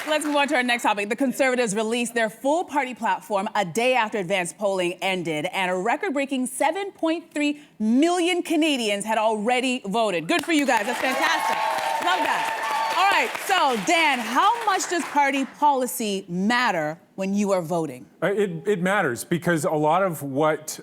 let's move on to our next topic. The Conservatives released their full party platform a day after advanced polling ended, and a record-breaking 7.3 million Canadians had already voted. Good for you guys. That's fantastic. Love that. All right, so Dan, how much does party policy matter when you are voting? It matters because a lot of what,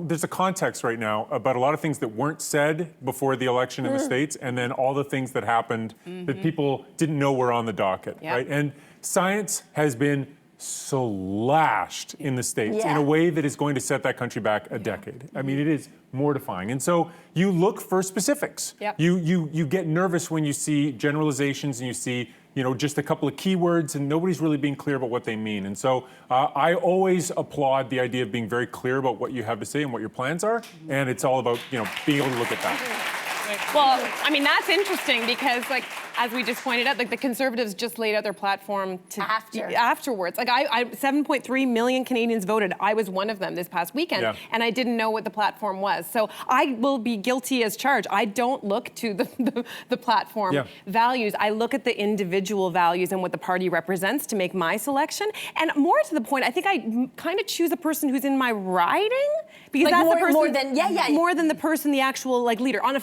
there's a context right now about a lot of things that weren't said before the election in the States, and then all the things that happened that people didn't know were on the docket, right? And science has been slashed in the States in a way that is going to set that country back a decade. I mean, it is mortifying. And so you look for specifics. You get nervous when you see generalizations and you see, you know, just a couple of keywords and nobody's really being clear about what they mean. And so I always applaud the idea of being very clear about what you have to say and what your plans are. And it's all about, you know, being able to look at that. Well, I mean, that's interesting because, like, as we just pointed out, like, the Conservatives just laid out their platform afterwards. Like, 7.3 million Canadians voted. I was one of them this past weekend, and I didn't know what the platform was. So I will be guilty as charged. I don't look to the platform values. I look at the individual values and what the party represents to make my selection. And more to the point, I think I kind of choose a person who's in my riding because like that's the person more than the person, the actual like leader on a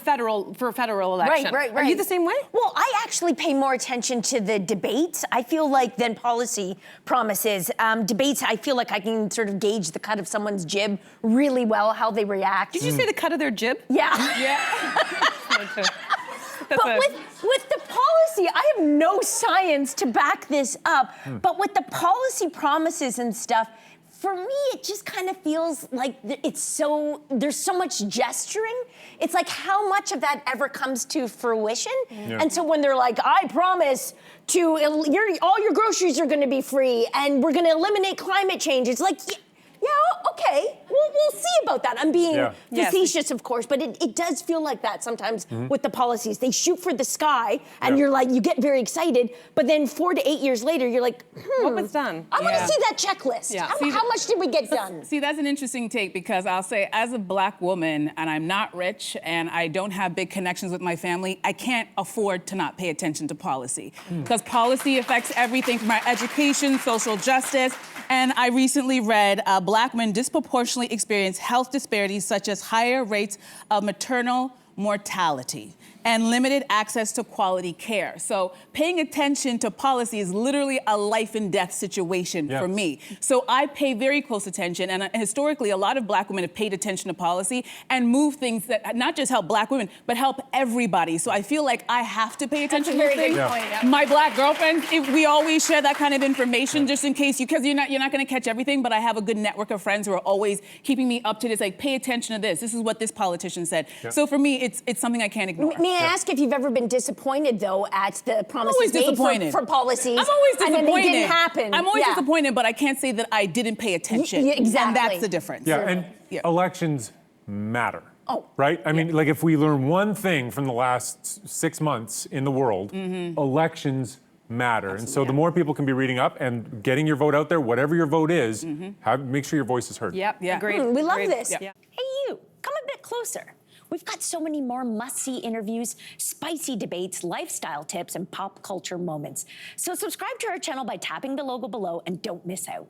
for a federal election. Right. Are you the same way? Well, I actually pay more attention to the debates, I feel like, than policy promises. Debates, I feel like I can sort of gauge the cut of someone's jib really well, how they react. Did you say the cut of their jib? Yeah. But with the policy, I have no science to back this up, but with the policy promises and stuff, for me, it just kind of feels like there's so much gesturing. It's like how much of that ever comes to fruition? And so when they're like, I promise to, all your groceries are gonna be free and we're gonna eliminate climate change. It's like, yeah, okay, we'll see about that. I'm being facetious, of course, but it does feel like that sometimes with the policies. They shoot for the sky, and you're like, you get very excited, but then 4 to 8 years later, you're like, what was done? I want to see that checklist. How much did we get done? See, that's an interesting take because I'll say, as a Black woman, and I'm not rich, and I don't have big connections with my family, I can't afford to not pay attention to policy. Because policy affects everything from our education, social justice, and I recently read Black women disproportionately experience health disparities such as higher rates of maternal mortality and limited access to quality care. So paying attention to policy is literally a life and death situation for me. So I pay very close attention, and historically a lot of Black women have paid attention to policy and move things that not just help Black women, but help everybody. So I feel like I have to pay attention to things. My Black girlfriends, we always share that kind of information just in case because you're not gonna catch everything, but I have a good network of friends who are always keeping me up to this, like pay attention to this. This is what this politician said. So for me, it's something I can't ignore. May I ask if you've ever been disappointed, though, at the promises made for policies? I'm always disappointed. And then they didn't happen. I'm always disappointed, but I can't say that I didn't pay attention. Exactly. And that's the difference. And elections matter. Right? I mean, like if we learn one thing from the last 6 months in the world, elections matter. And so the more people can be reading up and getting your vote out there, whatever your vote is, make sure your voice is heard. Agreed. We love this. Hey, you, come a bit closer. We've got so many more must-see interviews, spicy debates, lifestyle tips, and pop culture moments. So subscribe to our channel by tapping the logo below and don't miss out.